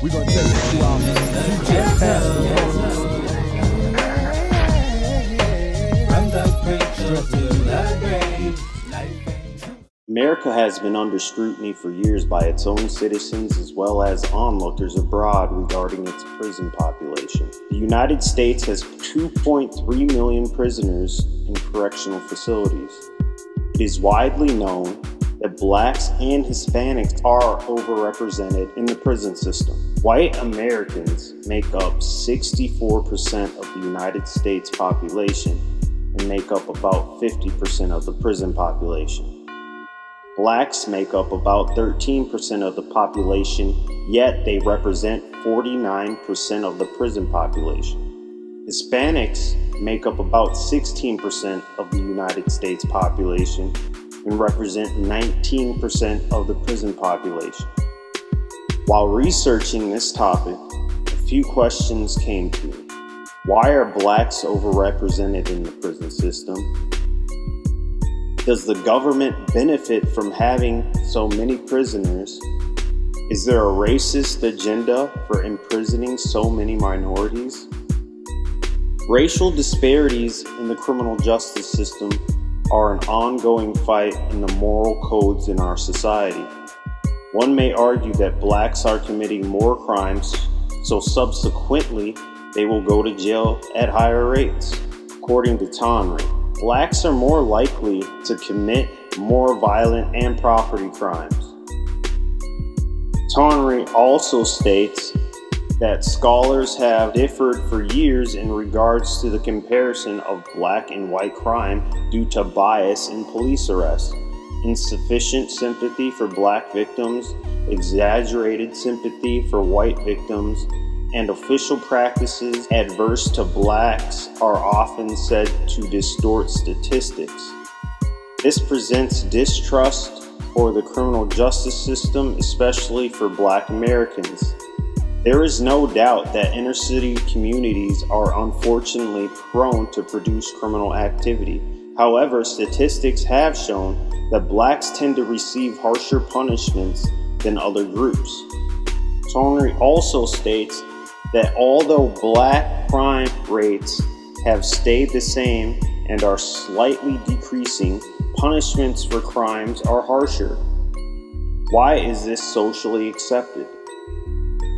We're gonna take it to our future past. From the cradle to the grave. America has been under scrutiny for years by its own citizens as well as onlookers abroad regarding its prison population. The United States has 2.3 million prisoners in correctional facilities. It is widely known that blacks and Hispanics are overrepresented in the prison system. White Americans make up 64% of the United States population and make up about 50% of the prison population. Blacks make up about 13% of the population, yet they represent 49% of the prison population. Hispanics make up about 16% of the United States population and represent 19% of the prison population. While researching this topic, a few questions came to me. Why are blacks overrepresented in the prison system? Does the government benefit from having so many prisoners? Is there a racist agenda for imprisoning so many minorities? Racial disparities in the criminal justice system are an ongoing fight in the moral codes in our society. One may argue that blacks are committing more crimes, so subsequently they will go to jail at higher rates. According to Tonry, blacks are more likely to commit more violent and property crimes. Tonry also states that scholars have differed for years in regards to the comparison of black and white crime due to bias in police arrests, insufficient sympathy for black victims, exaggerated sympathy for white victims, and official practices adverse to blacks are often said to distort statistics. This presents distrust for the criminal justice system, especially for black Americans. There is no doubt that inner city communities are unfortunately prone to produce criminal activity. However, statistics have shown that blacks tend to receive harsher punishments than other groups. Tonry also states that although black crime rates have stayed the same and are slightly decreasing, punishments for crimes are harsher. Why is this socially accepted?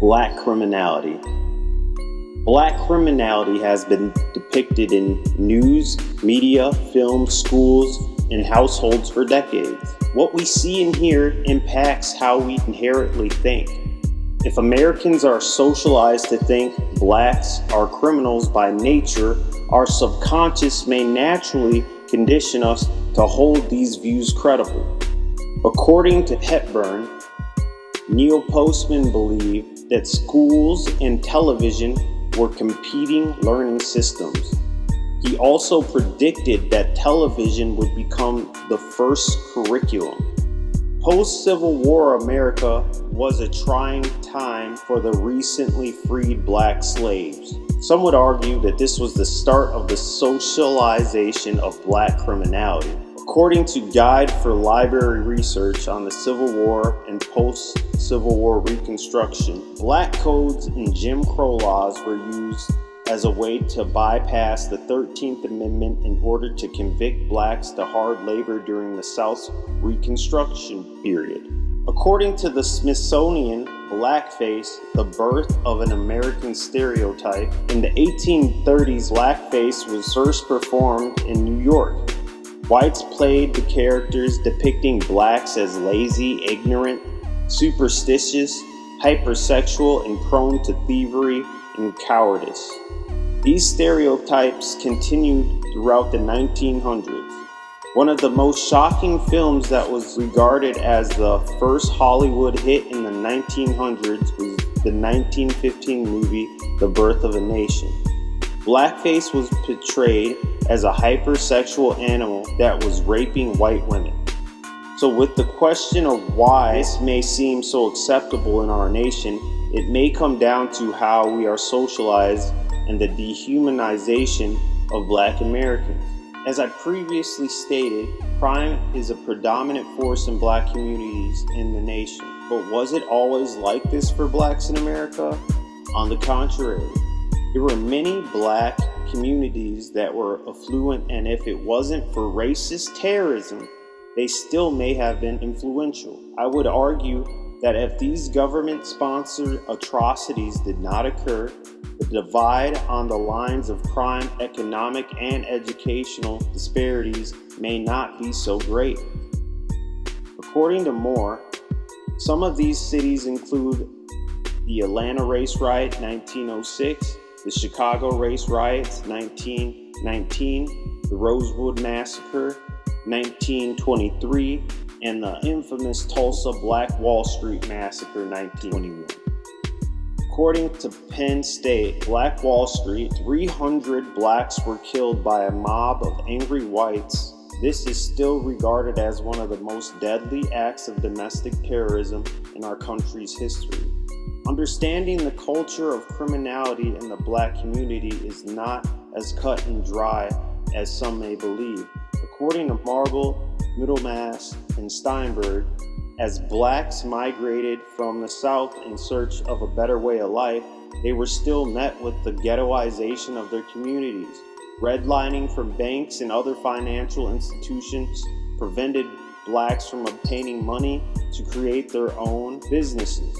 Black criminality. Black criminality has been depicted in news, media, film, schools, and households for decades. What we see and hear impacts how we inherently think. If Americans are socialized to think blacks are criminals by nature, our subconscious may naturally condition us to hold these views credible. According to Hepburn, Neil Postman believed that schools and television were competing learning systems. He also predicted that television would become the first curriculum. Post-Civil War America was a trying time for the recently freed black slaves. Some would argue that this was the start of the socialization of black criminality. According to Guide for Library Research on the Civil War and Post-Civil War Reconstruction, black codes and Jim Crow laws were used as a way to bypass the 13th Amendment in order to convict blacks to hard labor during the South's Reconstruction period. According to the Smithsonian, blackface, the birth of an American stereotype, in the 1830s, blackface was first performed in New York. Whites played the characters depicting blacks as lazy, ignorant, superstitious, hypersexual, and prone to thievery and cowardice. These stereotypes continued throughout the 1900s. One of the most shocking films that was regarded as the first Hollywood hit in the 1900s was the 1915 movie The Birth of a Nation. Blackface was portrayed as a hypersexual animal that was raping white women. So with the question of why this may seem so acceptable in our nation, it may come down to how we are socialized and the dehumanization of black Americans. As I previously stated, crime is a predominant force in black communities in the nation. But was it always like this for blacks in America? On the contrary, there were many black communities that were affluent, and if it wasn't for racist terrorism, they still may have been influential. I would argue that if these government-sponsored atrocities did not occur, the divide on the lines of crime, economic, and educational disparities may not be so great. According to Moore, some of these cities include the Atlanta race riot 1906, the Chicago race riots 1919, the Rosewood massacre 1923, and the infamous Tulsa Black Wall Street massacre 1921. According to Penn State, Black Wall Street, 300 blacks were killed by a mob of angry whites. This is still regarded as one of the most deadly acts of domestic terrorism in our country's history. Understanding the culture of criminality in the black community is not as cut and dry as some may believe. According to Marble, Middlemass, and Steinberg, as blacks migrated from the South in search of a better way of life, they were still met with the ghettoization of their communities. Redlining from banks and other financial institutions prevented blacks from obtaining money to create their own businesses.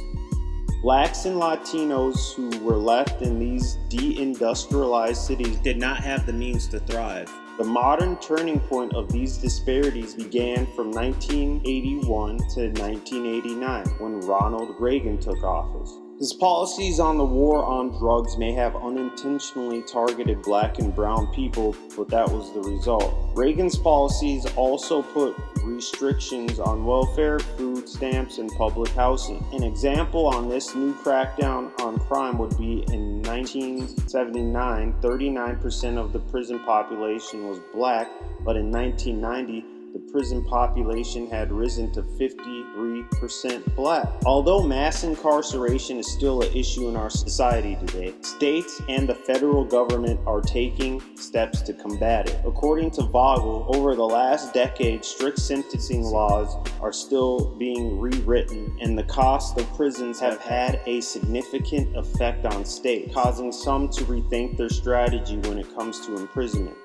Blacks and Latinos who were left in these deindustrialized cities did not have the means to thrive. The modern turning point of these disparities began from 1981 to 1989, when Ronald Reagan took office. His policies on the war on drugs may have unintentionally targeted black and brown people, but that was the result. Reagan's policies also put restrictions on welfare, food stamps, and public housing. An example on this new crackdown on crime would be in 1979, 39% of the prison population was black, but in 1990, the prison population had risen to 53% black. Although mass incarceration is still an issue in our society today, states and the federal government are taking steps to combat it. According to Vogel, over the last decade, strict sentencing laws are still being rewritten, and the cost of prisons have had a significant effect on states, causing some to rethink their strategy when it comes to imprisonment.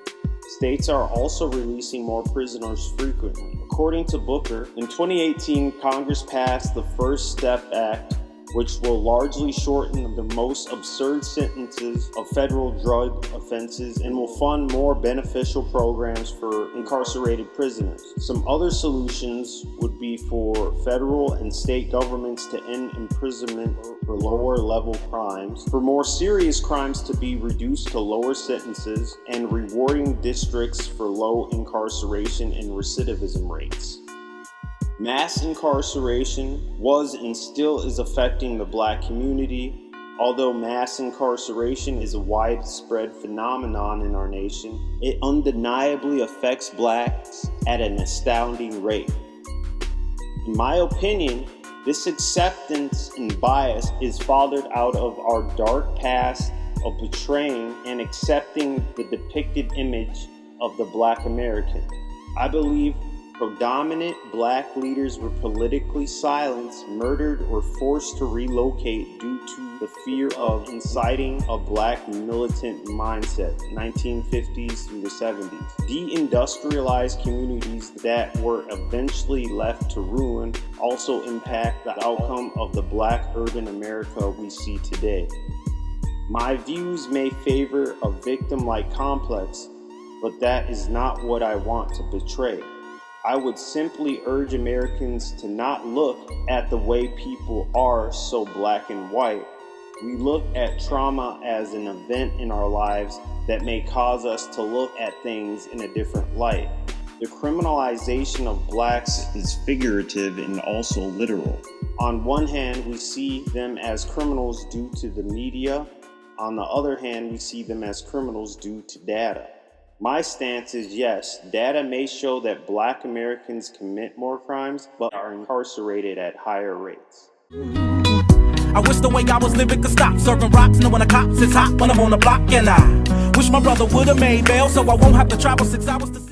States are also releasing more prisoners frequently. According to Booker, in 2018, Congress passed the First Step Act, which will largely shorten the most absurd sentences of federal drug offenses and will fund more beneficial programs for incarcerated prisoners. Some other solutions would be for federal and state governments to end imprisonment for lower level crimes, for more serious crimes to be reduced to lower sentences, and rewarding districts for low incarceration and recidivism rates. Mass incarceration was and still is affecting the black community. Although mass incarceration is a widespread phenomenon in our nation, it undeniably affects blacks at an astounding rate. In my opinion, this acceptance and bias is fathered out of our dark past of betraying and accepting the depicted image of the black American. I believe predominant black leaders were politically silenced, murdered, or forced to relocate due to the fear of inciting a black militant mindset, 1950s through the 70s. Deindustrialized communities that were eventually left to ruin also impact the outcome of the black urban America we see today. My views may favor a victim-like complex, but that is not what I want to portray. I would simply urge Americans to not look at the way people are so black and white. We look at trauma as an event in our lives that may cause us to look at things in a different light. The criminalization of blacks is figurative and also literal. On one hand, we see them as criminals due to the media. On the other hand, we see them as criminals due to data. My stance is yes, data may show that black Americans commit more crimes, but are incarcerated at higher rates. I wish the way I was living could stop serving rocks, knowing the cops is hot when I'm on the block, and I wish my brother would've made bail so I won't have to travel 6 hours to see